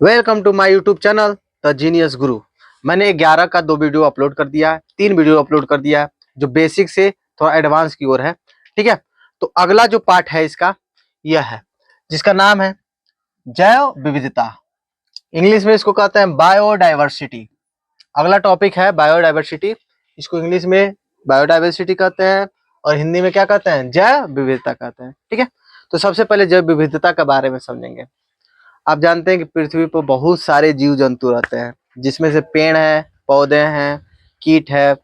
Welcome to my YouTube channel the genius Guru. मैंने 11 का 2 video upload कर दिया है, 3 वीडियो अपलोड कर दिया है जो बेसिक से थोड़ा एडवांस की ओर है। ठीक है, तो अगला जो पार्ट है इसका यह है जिसका नाम है जैव विविधता। इंग्लिश में इसको कहते हैं बायोडाइवर्सिटी। अगला टॉपिक है बायोडाइवर्सिटी। इसको इंग्लिश में बायोडाइवर्सिटी कहते हैं और हिंदी में क्या कहते हैं, जैव विविधता कहते हैं। ठीक है, तो सबसे पहले जैव विविधता के बारे में समझेंगे। आप जानते हैं कि पृथ्वी पर बहुत सारे जीव जंतु रहते हैं, जिसमें से पेड़ है, पौधे हैं, कीट है,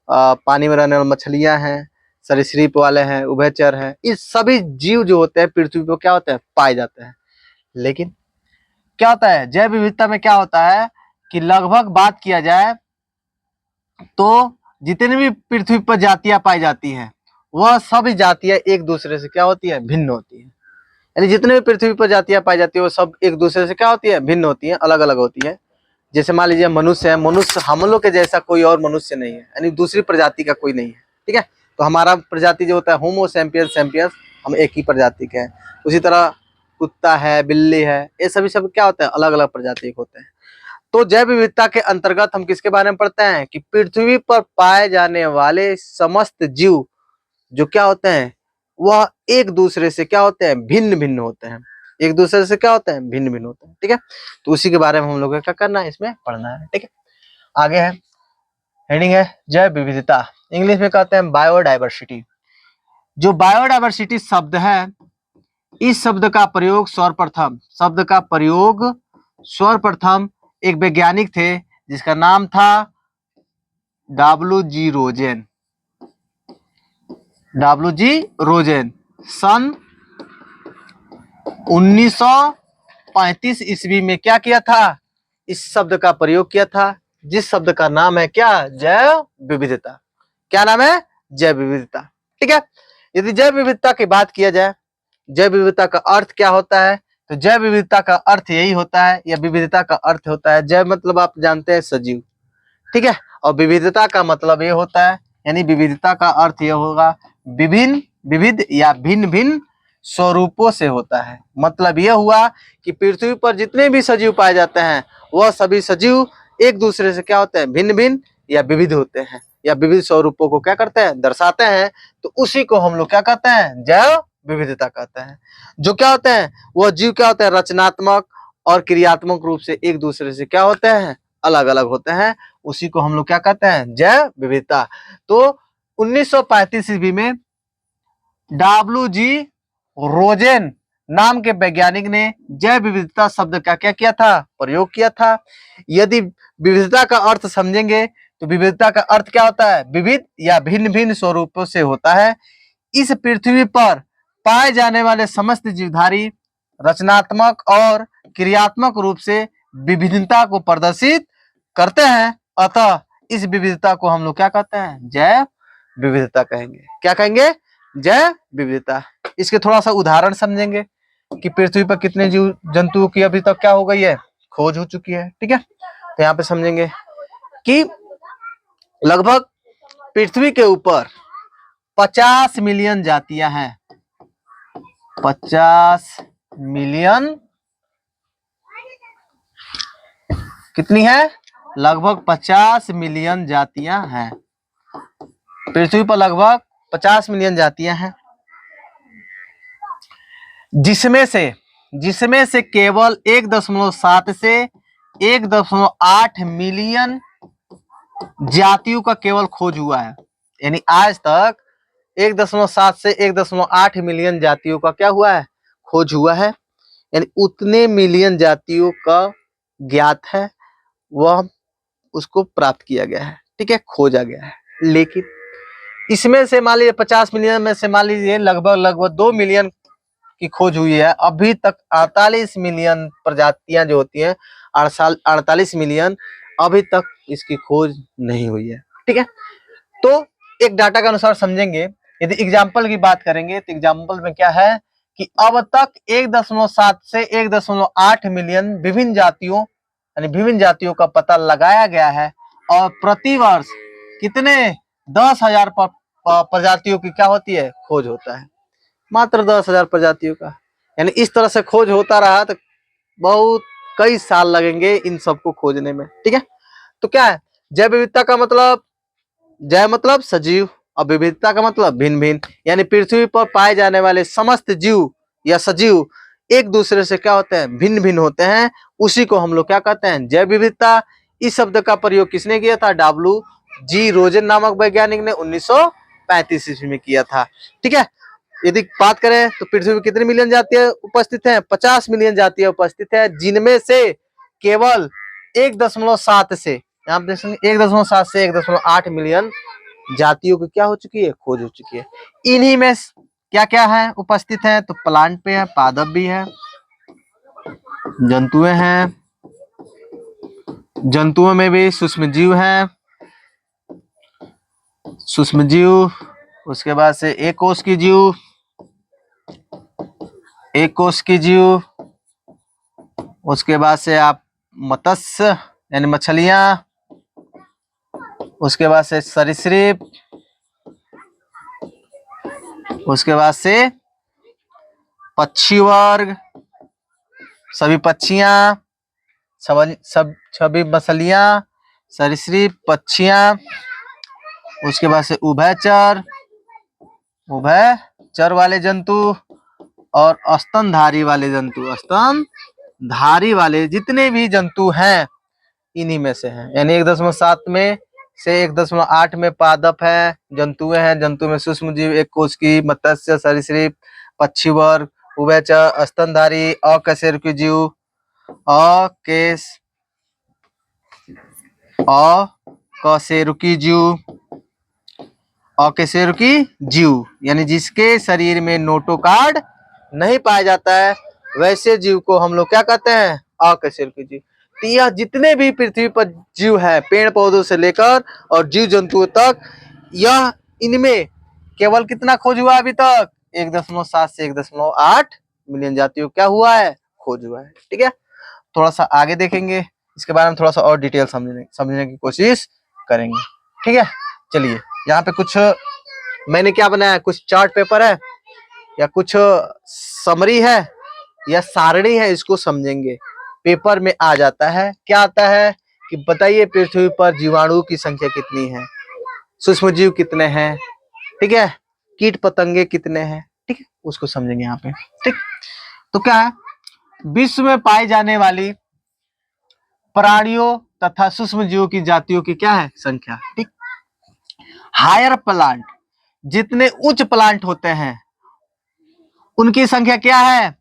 पानी में रहने वाली मछलियां हैं, सरीसृप वाले हैं, उभयचर हैं। इस सभी जीव जो होते हैं पृथ्वी पर क्या होते हैं, पाए जाते हैं। लेकिन क्या होता है जैव विविधता में, क्या होता है कि लगभग बात किया जाए तो जितनी भी पृथ्वी पर जातियां पाई जाती हैं वह सभी जातियां एक दूसरे से क्या होती है, भिन्न होती है। यानी जितने भी पृथ्वी पर जातियां पाई जाती है वो सब एक दूसरे से क्या होती है, भिन्न होती है, अलग अलग होती है। जैसे मान लीजिए मनुष्य है, मनुष्य हम लोग के जैसा कोई और मनुष्य नहीं है, यानी दूसरी प्रजाति का कोई नहीं है। ठीक है, तो हमारा प्रजाति जो होता है होमो सैपियंस सैपियंस, हम एक ही प्रजाति के हैं। उसी तरह कुत्ता है, बिल्ली है, ये सभी सब क्या होता है, अलग अलग प्रजाति के होते हैं। तो जैव विविधता के अंतर्गत हम किसके बारे में पढ़ते हैं कि पृथ्वी पर पाए जाने वाले समस्त जीव जो क्या होते हैं वह एक दूसरे से क्या होते हैं, भिन्न भिन्न होते हैं। एक दूसरे से क्या होते हैं, भिन्न भिन्न होते हैं। ठीक है, तो उसी के बारे में हम लोग को क्या करना है, इसमें पढ़ना है। ठीक है, आगे है, हेडिंग है जैव विविधता। इंग्लिश में कहते हैं बायोडाइवर्सिटी। जो बायोडाइवर्सिटी शब्द है, इस शब्द का प्रयोग सर्वप्रथम एक वैज्ञानिक थे जिसका नाम था डब्ल्यू जी रोजेन। सन 1935 ईस्वी में क्या किया था, इस शब्द का प्रयोग किया था, जिस शब्द का नाम है क्या, जैव विविधता। क्या नाम है, जैव विविधता। ठीक है, यदि जैव विविधता की बात किया जाए, जैव विविधता का अर्थ क्या होता है, तो जैव विविधता का अर्थ यही होता है, या विविधता का अर्थ होता है, जैव मतलब आप जानते हैं सजीव। ठीक है, और विविधता का मतलब ये होता है, यानी विविधता का अर्थ ये होगा विभिन्न, विविध या भिन्न भिन्न स्वरूपों से होता है। मतलब यह हुआ कि पृथ्वी पर जितने भी सजीव पाए जाते हैं वह सभी सजीव एक दूसरे से क्या होते हैं, भिन्न भिन्न या विविध होते हैं, या विविध स्वरूपों को क्या करते हैं, दर्शाते हैं। तो उसी को हम लोग क्या कहते हैं, जैव विविधता कहते हैं। जो क्या होते हैं, वह जीव क्या होते हैं, रचनात्मक और क्रियात्मक रूप से एक दूसरे से क्या होते हैं, अलग अलग होते हैं। उसी को हम लोग क्या कहते हैं, जैव विविधता। तो 1935 ईस्वी में डब्ल्यू.जी. रोजेन नाम के वैज्ञानिक ने जैव विविधता शब्द का क्या किया था, प्रयोग किया था। यदि विविधता का अर्थ समझेंगे तो विविधता का अर्थ क्या होता है, विविध या भिन्न भिन्न स्वरूपों से होता है। इस पृथ्वी पर पाए जाने वाले समस्त जीवधारी रचनात्मक और क्रियात्मक रूप से विभिन्नता को प्रदर्शित करते हैं। अतः इस विविधता को हम लोग क्या कहते हैं, जैव विविधता कहेंगे। क्या कहेंगे, जैव विविधता। इसके थोड़ा सा उदाहरण समझेंगे कि पृथ्वी पर कितने जीव जंतुओं की अभी तक क्या हो गई है, खोज हो चुकी है। ठीक है, तो यहाँ पे समझेंगे कि लगभग पृथ्वी के ऊपर 50 मिलियन जातियां हैं। 50 मिलियन कितनी है, लगभग 50 मिलियन जातियां हैं। पृथ्वी पर लगभग 50 मिलियन जातियां हैं, जिसमें से केवल 1.7 से 1.8 मिलियन जातियों का केवल खोज हुआ है। यानी आज तक 1.7 से 1.8 मिलियन जातियों का क्या हुआ है, खोज हुआ है। यानी उतने मिलियन जातियों का ज्ञात है, वह उसको प्राप्त किया गया है। ठीक है, खोजा गया है। लेकिन इसमें से मान लीजिए 50 मिलियन में से मान लीजिए लगभग 2 मिलियन की खोज हुई है। अभी तक 48 मिलियन प्रजातियां जो होती हैं, 48 मिलियन अभी तक इसकी खोज नहीं हुई है। ठीक है, तो एक डाटा के अनुसार समझेंगे। यदि एग्जाम्पल की बात करेंगे तो एग्जाम्पल में क्या है कि अब तक 1.7 से 1.8 मिलियन विभिन्न जातियों, यानी विभिन्न जातियों का पता लगाया गया है। और प्रतिवर्ष कितने, 10,000 प्रजातियों की क्या होती है, खोज होता है। मात्र 10,000 प्रजातियों का। यानी इस तरह से खोज होता रहा तो बहुत कई साल लगेंगे इन सबको खोजने में। ठीक है, तो क्या है जैव विविधता का मतलब, जैव मतलब सजीव और विविधता का मतलब भिन्न भिन्न, यानी पृथ्वी पर पाए जाने वाले समस्त जीव या सजीव एक दूसरे से क्या होते हैं, भिन्न भिन्न होते हैं। उसी को हम लोग क्या कहते हैं, जैव विविधता। इस शब्द का प्रयोग किसने किया था, W.G. रोजेन नामक वैज्ञानिक ने 1935 ईस्वी में किया था। ठीक है, यदि बात करें तो पृथ्वी में कितनी मिलियन जातियां उपस्थित हैं, 50 मिलियन जातियां उपस्थित है, जिनमें से केवल 1.7 से, आप देख सकते 1.7 से 1.8 मिलियन जातियों की क्या हो चुकी है, खोज हो चुकी है। इन्हीं में क्या क्या है उपस्थित है, तो प्लांट पे है, पादप भी है, जंतुएं हैं, जंतुओं में भी सूक्ष्म जीव है, सूक्ष्म जीव, उसके बाद से एक कोष की जीव, एक कोष की जीव, उसके बाद से आप मत्स्य यानी मछलियां, उसके बाद से सरीसृप, उसके बाद से पक्षी वर्ग, सभी पक्षियां, सभी मछलियां, सरीसृप, पक्षियां, उसके बाद से उभयचर, उभयचर वाले जंतु और स्तनधारी वाले जंतु, स्तनधारी वाले जितने भी जंतु हैं इन्हीं में से हैं। यानी 1.7 में से 1.8 में पादप है, जंतुएं हैं, जंतु में सूक्ष्म जीव, एक कोष की, मत्स्य, सरीसृप, पक्षी वर्ग, उभयचर, स्तनधारी, अकशेरुकी जीव, अकशेरुकी जीव, अकशेरुकी जीव यानी जिसके शरीर में नोटोकार्ड नहीं पाया जाता है, वैसे जीव को हम लोग क्या कहते हैं, अकशेरुकी जीव। तो यह जितने भी पृथ्वी पर जीव है, पेड़ पौधों से लेकर और जीव जंतुओं तक, यह इनमें केवल कितना खोज हुआ अभी तक, 1.7 से 1.8 मिलियन जातियों क्या हुआ है, खोज हुआ है। ठीक है, थोड़ा सा आगे देखेंगे, इसके बारे में थोड़ा सा और डिटेल समझने की कोशिश करेंगे। ठीक है, चलिए यहाँ पे कुछ मैंने क्या बनाया, कुछ चार्ट पेपर है या कुछ समरी है या सारणी है, इसको समझेंगे। पेपर में आ जाता है, क्या आता है कि बताइए पृथ्वी पर जीवाणु की संख्या कितनी है, सूक्ष्म जीव कितने हैं, ठीक है, कीट पतंगे कितने हैं, ठीक है, उसको समझेंगे यहाँ पे। ठीक, तो क्या है, विश्व में पाई जाने वाली प्राणियों तथा सूक्ष्म जीवों की जातियों की क्या है, संख्या। ठीक, हायर प्लांट, जितने उच्च प्लांट होते हैं उनकी संख्या क्या है,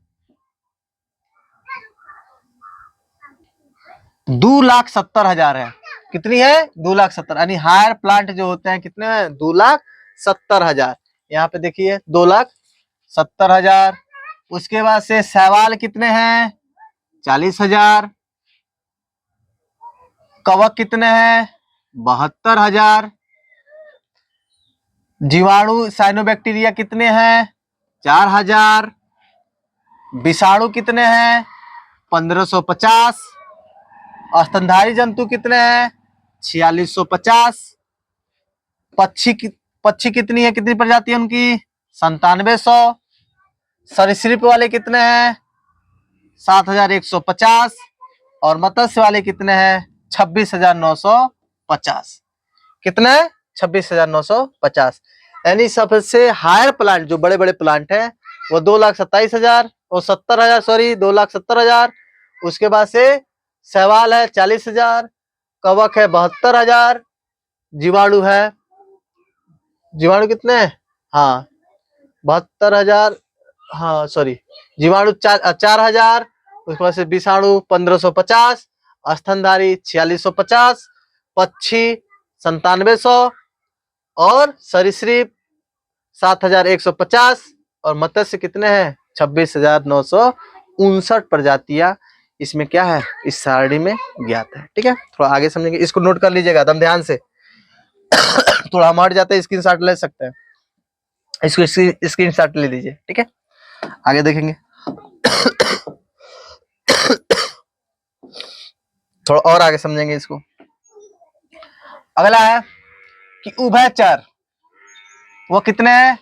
2,70,000 है। कितनी है, 2,70,000, यानी हायर प्लांट जो होते हैं कितने हैं, 2,70,000। यहाँ पे देखिए 2,70,000। उसके बाद से शैवाल कितने हैं, 40,000। कवक कितने हैं, 72,000। जीवाणु साइनोबैक्टीरिया कितने हैं, 4,000। विषाणु कितने हैं, 1,550। स्तनधारी जंतु कितने हैं, 4,650। पक्षी कितनी है, कितनी प्रजाति है उनकी, 9700। सरीसृप वाले कितने हैं, 7,150। और मत्स्य वाले कितने हैं, 26,950। कितने, 26,950। यानी सबसे हायर प्लांट जो बड़े बड़े प्लांट हैं वो 2,27,000 और 70,000, सॉरी 2,70,000। उसके बाद से शैवाल है 40,000, कवक है 72,000, जीवाणु है, जीवाणु कितने हैं, हाँ 72,000, हाँ सॉरी जीवाणु 4,000। उसके बाद से विषाणु 1,550, स्तनधारी 4,650, पक्षी 9700 और सरीसृप 7,150 और मत्स्य कितने हैं, 26,959 प्रजातियां इसमें क्या है, इस सारणी में ज्ञात है। ठीक है, थोड़ा आगे समझेंगे, इसको नोट कर लीजिएगा एकदम ध्यान से। थोड़ा हम हट जाते हैं, स्क्रीनशॉट ले सकते हैं, इसको स्क्रीनशॉट ले लीजिए। ठीक है, आगे देखेंगे। थोड़ा और आगे समझेंगे इसको। अगला है कि उभयचर, वो कितने हैं,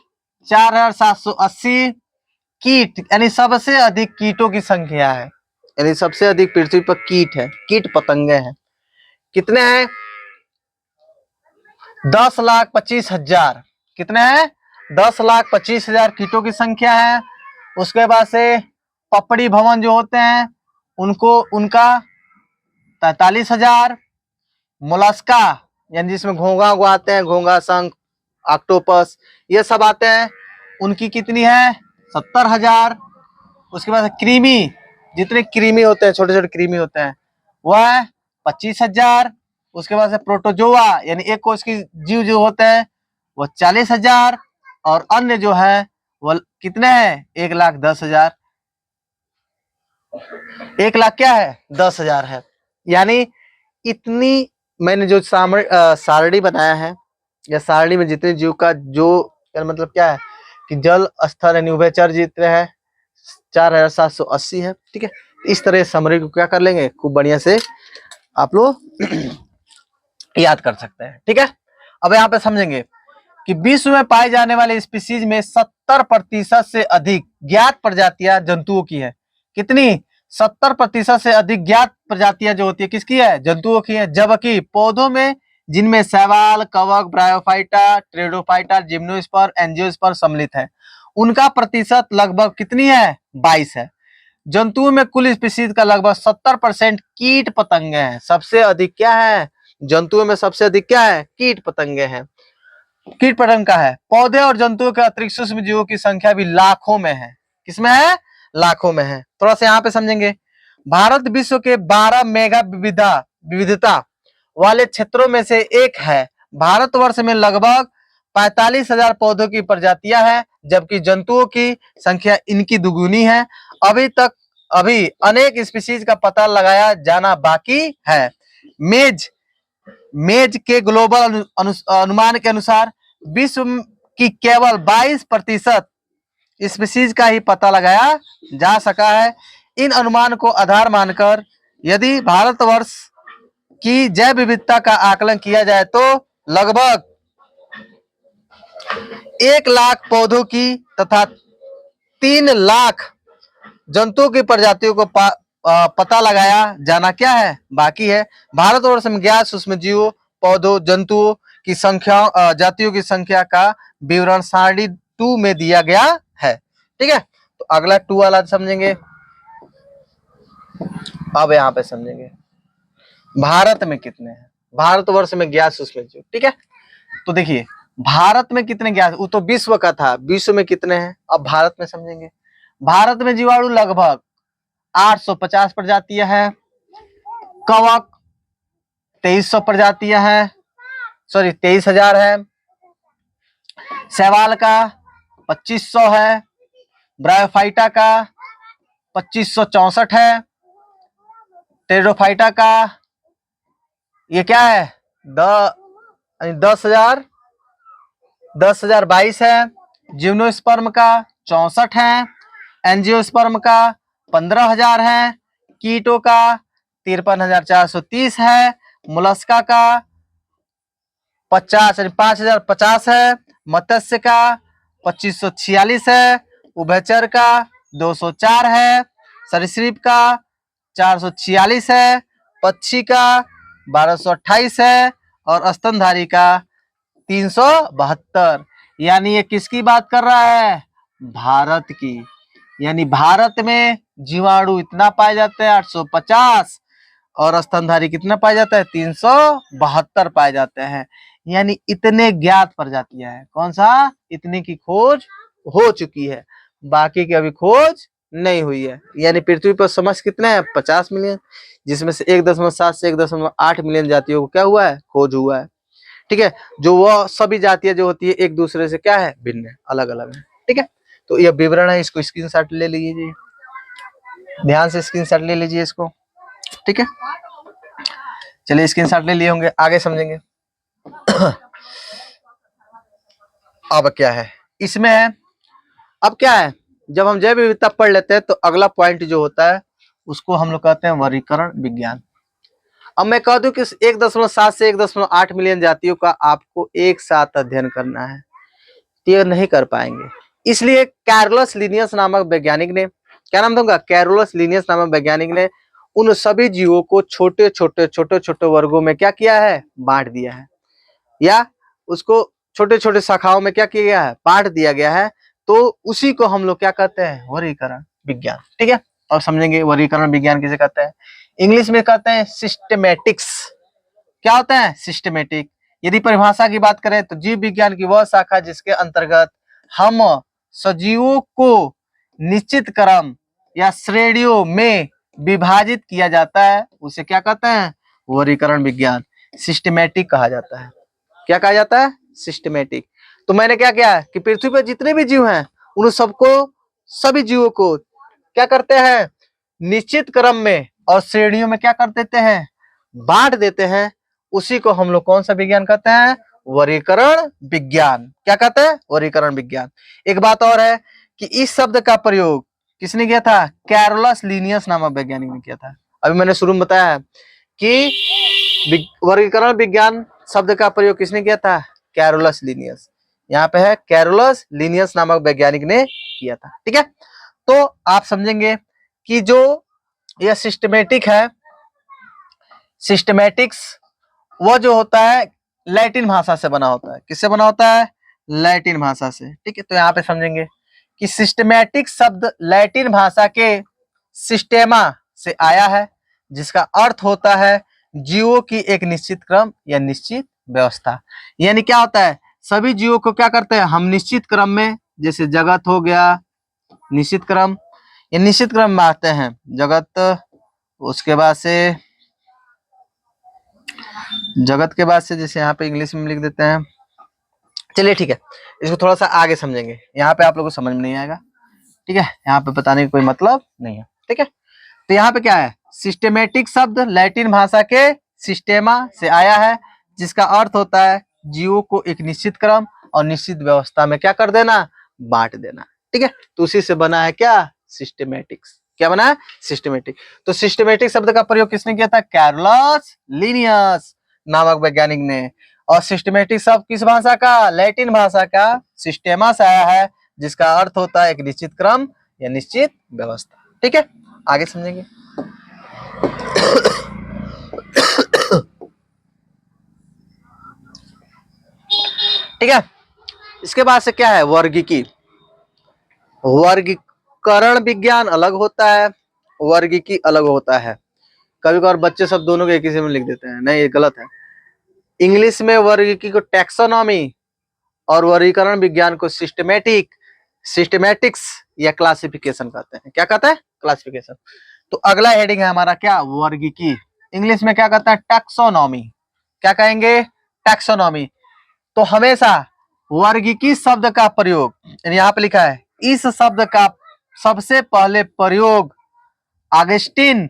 4,780 कीट, यानी सबसे अधिक कीटों की संख्या है। यानी सबसे अधिक पृथ्वी पर कीट है, कीट पतंगे हैं। कितने हैं? 10,25,000। कितने हैं? 10,25,000 कीटों की संख्या है। उसके बाद से पपड़ी भवन जो होते हैं उनको उनका 43,000। मोलस्का यानी जिसमें घोंघा उगाते हैं, घोंघा, शंख, ऑक्टोपस, ये सब आते हैं, उनकी कितनी है? 70,000। उसके बाद कृमि, जितने कृमि होते हैं, छोटे छोटे कृमि होते हैं, वह है 25,000। उसके बाद से प्रोटोजोआ यानी एक कोष की जीव जो होते हैं वो 40,000। और अन्य जो है वो कितने हैं? 1,10,000। 1,00,000 क्या है? 10,000 है। यानी इतनी मैंने जो सारणी बनाया है, या सारणी में जितने जीव का जो मतलब क्या है कि जल स्तर यानी उभयचर जितने हैं 4,780 है। ठीक है, इस तरह समरी को क्या कर लेंगे, खूब बढ़िया से आप लोग याद कर सकते हैं। ठीक है, अब यहाँ पे समझेंगे कि विश्व में पाए जाने वाले स्पीसीज में 70% से अधिक ज्ञात प्रजातियां जंतुओं की है। कितनी? 70% से अधिक ज्ञात प्रजातियां जो होती है किसकी है? जंतुओं की है। जबकि पौधों में, जिनमें शैवाल, कवक, ब्रायोफाइटा, ट्रेडोफाइटा, जिम्नोस्पर्म, एंजियोस्पर्म सम्मिलित है, उनका प्रतिशत लगभग कितनी है? 22 है। जंतुओं में कुल स्पीसीज का लगभग 70% कीट पतंगे हैं। सबसे अधिक क्या है? जंतुओं में सबसे अधिक क्या है? कीट पतंगे हैं। कीट पतंग का है। पौधे और जंतुओं के अतिरिक्त सूक्ष्म जीवों की संख्या भी लाखों में है। किसमें है? लाखों में है। थोड़ा सा यहाँ पे समझेंगे। भारत विश्व के 12 मेगा विविधता वाले क्षेत्रों में से एक है। भारतवर्ष में लगभग 45,000 पौधों की प्रजातियां हैं, जबकि जंतुओं की संख्या इनकी दुगुनी है। अभी अनेक स्पीशीज का पता लगाया जाना बाकी है। मेज के ग्लोबल अनुमान के अनुसार विश्व की केवल 22% स्पीशीज का ही पता लगाया जा सका है। इन अनुमान को आधार मानकर यदि भारतवर्ष की जैव विविधता का आकलन किया जाए तो लगभग 1,00,000 पौधों की तथा 3,00,000 जंतुओं की प्रजातियों को पता लगाया जाना क्या है? बाकी है। भारतवर्ष में ज्ञात सूक्ष्म जीवों, पौधों, जंतुओं की संख्या, जातियों की संख्या का विवरण सारणी 2 में दिया गया है। ठीक है, तो अगला 2 वाला समझेंगे। अब यहाँ पे समझेंगे भारत में कितने हैं, भारतवर्ष में ज्ञात सूक्ष्म जीव। ठीक है, तो देखिए भारत में कितने ज्ञात, वो तो विश्व का था, विश्व में कितने हैं, अब भारत में समझेंगे। भारत में जीवाणु लगभग 850 प्रजातियां हैं। कवक 2300 प्रजातियां हैं, सॉरी 23,000 है। शैवाल का 2500 है। ब्रायोफाइटा का 2564 है। टेरोफाइटा का ये क्या है? 10,022 है। जिम्नोस्पर्म का 64 है। एंजियोस्पर्म का 15,000 है। कीटों का 53,430 है। मोलस्का का 5,050 है। मत्स्य का 2,546 है। उभयचर का 204 है। सरीसृप का 446 है। पक्षी का 1,228 है। और स्तनधारी का 372। यानी ये किसकी बात कर रहा है? भारत की। यानी भारत में जीवाणु इतना पाए जाते हैं 850, और स्तनधारी कितना पाया जाता है? 372 पाए जाते हैं। यानी इतने ज्ञात प्रजातियां हैं। कौन सा? इतने की खोज हो चुकी है, बाकी की अभी खोज नहीं हुई है। यानी पृथ्वी पर समझ कितने हैं? 50 मिलियन, जिसमें से 1.7 से 1.8 मिलियन जातियों को क्या हुआ है? खोज हुआ है। ठीक है, जो वो सभी जातियां जो होती है एक दूसरे से क्या है? भिन्न है, अलग अलग है। ठीक है, तो यह विवरण है, इसको स्क्रीनशॉट ले लीजिए, ध्यान से स्क्रीनशॉट ले लीजिए इसको। ठीक है, चलिए स्क्रीनशॉट ले लिए होंगे, आगे समझेंगे। अब क्या है इसमें है, अब क्या है, जब हम जैव विविधता पढ़ लेते हैं तो अगला पॉइंट जो होता है उसको हम लोग कहते हैं वर्गीकरण विज्ञान। अब मैं कह दूं कि 1.7 से 1.8 मिलियन जातियों का आपको एक साथ अध्ययन करना है, तो ये नहीं कर पाएंगे। इसलिए कार्लोस लिनियस नामक वैज्ञानिक ने क्या नाम दूंगा, कैरोलस लिनियस नामक वैज्ञानिक ने उन सभी जीवों को छोटे छोटे वर्गों में क्या किया है, बांट दिया है, या उसको छोटे छोटे शाखाओं में क्या किया गया है, बांट दिया गया है। तो उसी को हम लोग क्या कहते हैं, वर्गीकरण विज्ञान। ठीक है, और समझेंगे वर्गीकरण विज्ञान किसे कहते हैं। इंग्लिश में कहते हैं सिस्टेमेटिक्स। क्या होता है, सिस्टेमेटिक। यदि परिभाषा की बात करें तो जीव विज्ञान की वह शाखा जिसके अंतर्गत हम सजीवों को निश्चित क्रम या श्रेणियों में विभाजित किया जाता है उसे क्या कहते हैं, वर्गीकरण विज्ञान, सिस्टेमेटिक कहा जाता है। क्या कहा जाता है, सिस्टेमेटिक। तो मैंने क्या किया कि पृथ्वी पर जितने भी जीव हैं उन सबको, सभी जीवों को क्या करते हैं, निश्चित क्रम में और श्रेणियों में क्या कर देते हैं, बांट देते हैं। उसी को हम लोग कौन सा विज्ञान कहते हैं, वर्गीकरण विज्ञान। क्या कहते हैं, वर्गीकरण विज्ञान। एक बात और है कि इस शब्द का प्रयोग किसने किया था, कैरोलस लिनियस नामक वैज्ञानिक ने किया था। अभी मैंने शुरू में बताया कि वर्गीकरण विज्ञान शब्द का प्रयोग किसने किया था, कैरोलस लिनियस। यहाँ पे है कैरोलस लिनियस नामक वैज्ञानिक ने किया था। ठीक है, तो आप समझेंगे कि जो यह सिस्टमेटिक है, सिस्टमेटिक्स वो जो होता है लैटिन भाषा से बना होता है। किससे बना होता है, लैटिन भाषा से। ठीक है, तो यहाँ पे समझेंगे कि सिस्टमेटिक शब्द लैटिन भाषा के सिस्टेमा से आया है, जिसका अर्थ होता है जीवों की एक निश्चित क्रम या निश्चित व्यवस्था। यानी क्या होता है, सभी जीवों को क्या करते हैं हम, निश्चित क्रम में, जैसे जगत हो गया निश्चित क्रम, ये निश्चित क्रम में आते हैं जगत, उसके बाद से जगत के बाद से जैसे यहाँ पे इंग्लिश में लिख देते हैं। चलिए ठीक है, इसको थोड़ा सा आगे समझेंगे, यहाँ पे आप लोगों को समझ में नहीं आएगा। ठीक है, यहाँ पे बताने का कोई मतलब नहीं है। ठीक है, तो यहाँ पे क्या है, सिस्टेमेटिक शब्द लैटिन भाषा के सिस्टेमा से आया है, जिसका अर्थ होता है जीवों को एक निश्चित क्रम और निश्चित व्यवस्था में क्या कर देना, बांट देना। ठीक है, तो उसी से बना है क्या, सिस्टेमेटिक्स। क्या बना है, सिस्टेमेटिक। तो सिस्टेमेटिक शब्द का प्रयोग किसने किया था, कैरोलस लिनियस नामक वैज्ञानिक ने। और सिस्टेमेटिक शब्द किस भाषा का, लैटिन भाषा का सिस्टेमा से आया है, जिसका अर्थ होता है एक निश्चित क्रम या निश्चित व्यवस्था। ठीक है, आगे समझेंगे। ठीक है, इसके बाद से क्या है, वर्गीकी। वर्गीकरण विज्ञान अलग होता है, वर्गीकी अलग होता है। कभी कभार बच्चे सब दोनों को एक ही में लिख देते हैं, नहीं ये गलत है। इंग्लिश में वर्गीकी को टैक्सोनॉमी और वर्गीकरण विज्ञान को सिस्टेमेटिक्स या क्लासिफिकेशन कहते हैं। क्या कहते हैं, क्लासिफिकेशन। तो अगला हेडिंग है हमारा क्या, वर्गीकी। इंग्लिश में क्या कहता है, टैक्सोनॉमी। क्या कहेंगे, टैक्सोनॉमी। तो हमेशा वर्गीकी शब्द का प्रयोग, यहाँ पे लिखा है, इस शब्द का सबसे पहले प्रयोग अगस्टिन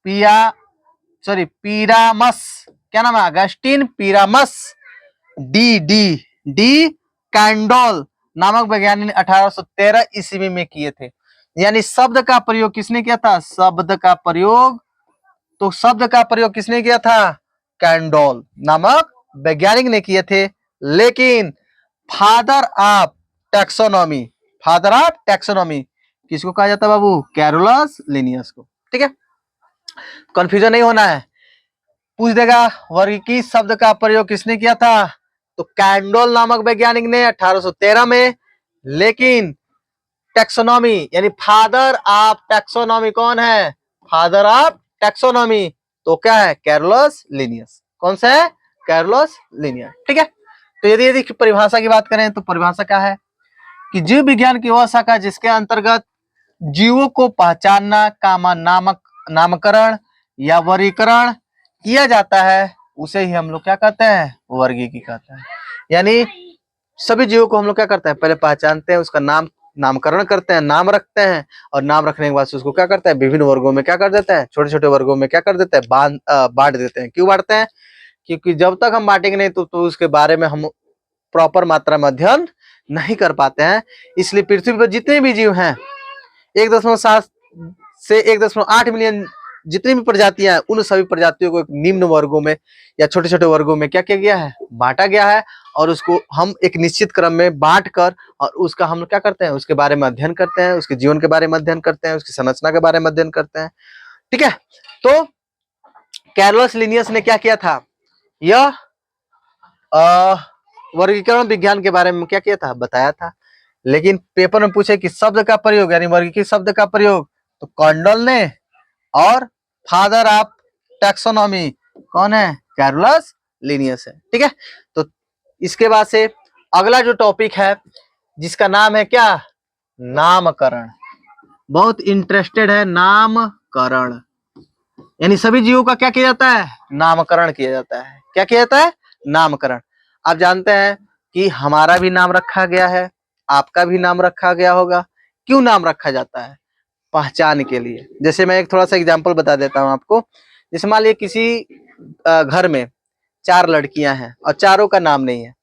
पीरामस, क्या नाम है, अगस्टिन पीरामस डी कैंडोल नामक वैज्ञानिक ने 1813 ईस्वी में किए थे। यानी शब्द का प्रयोग किसने किया था, शब्द का प्रयोग, तो शब्द का प्रयोग किसने किया था, कैंडोल नामक वैज्ञानिक ने किए थे। लेकिन father of taxonomy, father of taxonomy किसको कहा जाता है बाबू, कैरोलस लिनियस को। ठीक है, कंफ्यूजन नहीं होना है। पूछ देगा वर्गीकी शब्द का प्रयोग किसने किया था, तो कैंडोल नामक वैज्ञानिक ने 1813 में। लेकिन टैक्सोनॉमी यानी फादर ऑफ टैक्सोनॉमी कौन है, फादर ऑफ टैक्सोनॉमी तो क्या है, कैरोलस लिनियस। कौन सा है, कैरोलस लिनियस। ठीक है, तो यदि परिभाषा की बात करें तो परिभाषा क्या है कि जीव विज्ञान की वह शाखा जिसके अंतर्गत जीवों को पहचानना का नामकरण या वर्गीकरण किया जाता है उसे ही हम लोग क्या कहते हैं, वर्गीकी कहते हैं। यानी सभी जीवों को हम लोग क्या करते हैं, पहले पहचानते हैं, उसका नामकरण करते हैं, नाम रखते हैं, और नाम रखने के बाद उसको क्या करते हैं, विभिन्न वर्गों में क्या कर देते हैं, छोटे छोटे वर्गों में क्या कर देते हैं, बांट देते हैं। क्यों बांटते हैं, क्योंकि जब तक हम बांटेंगे नहीं तो उसके बारे में हम प्रॉपर मात्रा में अध्ययन नहीं कर पाते हैं। इसलिए पृथ्वी पर जितने भी जीव हैं 1.7 से 1.8 मिलियन जितनी भी प्रजातियां हैं, उन सभी प्रजातियों को निम्न वर्गों में या छोटे छोटे वर्गों में क्या किया गया है, बांटा गया है। और उसको हम एक निश्चित क्रम में बांट कर और उसका हम क्या करते हैं, उसके बारे में अध्ययन करते हैं, उसके जीवन के बारे में अध्ययन करते हैं, उसकी संरचना के बारे में अध्ययन करते हैं। ठीक है, तो कैरोलस लिनियस ने क्या किया था, यह वर्गीकरण विज्ञान के बारे में क्या किया था, बताया था। लेकिन पेपर में पूछे कि शब्द का प्रयोग यानी वर्गीकृत शब्द का प्रयोग, तो कॉन्डल ने, और फादर ऑफ टैक्सोनॉमी कौन है, कैरोलस लिनियस है। ठीक है, तो इसके बाद से अगला जो टॉपिक है जिसका नाम है क्या, नामकरण। बहुत इंटरेस्टेड है, नामकरण यानी सभी जीवों का क्या किया जाता है, नामकरण किया जाता है। क्या किया जाता है, नामकरण। आप जानते हैं कि हमारा भी नाम रखा गया है, आपका भी नाम रखा गया होगा। क्यों नाम रखा जाता है, पहचान के लिए। जैसे मैं एक थोड़ा सा एग्जांपल बता देता हूं आपको। जैसे मान लीजिए किसी घर में 4 लड़कियां हैं और चारों का नाम नहीं है।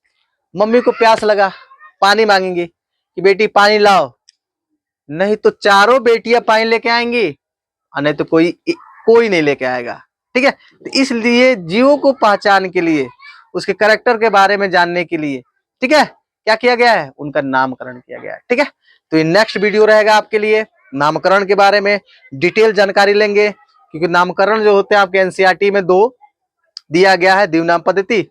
मम्मी को प्यास लगा, पानी मांगेंगी कि बेटी पानी लाओ, नहीं तो चारों बेटियां पानी लेके आएंगी और नहीं तो कोई नहीं लेके आएगा। ठीक है, तो इसलिए जीवों को पहचान के लिए, उसके कैरेक्टर के बारे में जानने के लिए, ठीक है, क्या किया गया है, उनका नामकरण किया गया है। ठीक है, तो ये नेक्स्ट वीडियो रहेगा आपके लिए, नामकरण के बारे में डिटेल जानकारी लेंगे। क्योंकि नामकरण जो होते हैं आपके एनसीईआरटी में 2 दिया गया है, द्विनाम पद्धति,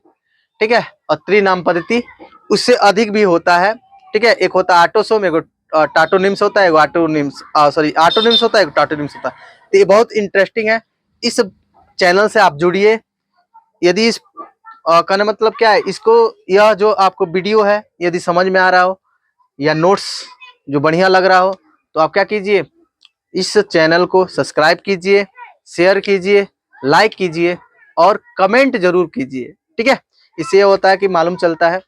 ठीक है, और त्रिनाम पद्धति। उससे अधिक भी होता है। ठीक है, एक होता है ऑटोसोम, एक टाटोनिम्स होता है, ऑटोनिम्स होता है, एक टाटोनिम्स होता है। तो ये बहुत इंटरेस्टिंग है। इस चैनल से आप जुड़िए। यदि इस कहने मतलब क्या है, इसको, यह जो आपको वीडियो है यदि समझ में आ रहा हो या नोट्स जो बढ़िया लग रहा हो, तो आप क्या कीजिए, इस चैनल को सब्सक्राइब कीजिए, शेयर कीजिए, लाइक कीजिए और कमेंट जरूर कीजिए। ठीक है, इससे ये होता है कि मालूम चलता है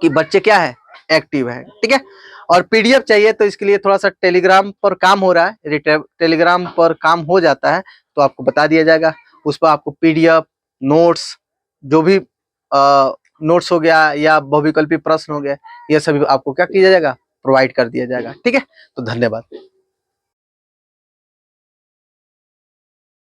कि बच्चे क्या है, एक्टिव है। ठीक है, और पीडीएफ चाहिए तो इसके लिए थोड़ा सा टेलीग्राम पर काम हो रहा है, यदि टेलीग्राम पर काम हो जाता है तो आपको बता दिया जाएगा। उस पर आपको पीडीएफ, नोट्स, जो भी नोट्स हो गया या बहुविकल्पी प्रश्न हो गया, ये सभी आपको क्या किया जाएगा, प्रोवाइड कर दिया जाएगा। ठीक है, तो धन्यवाद।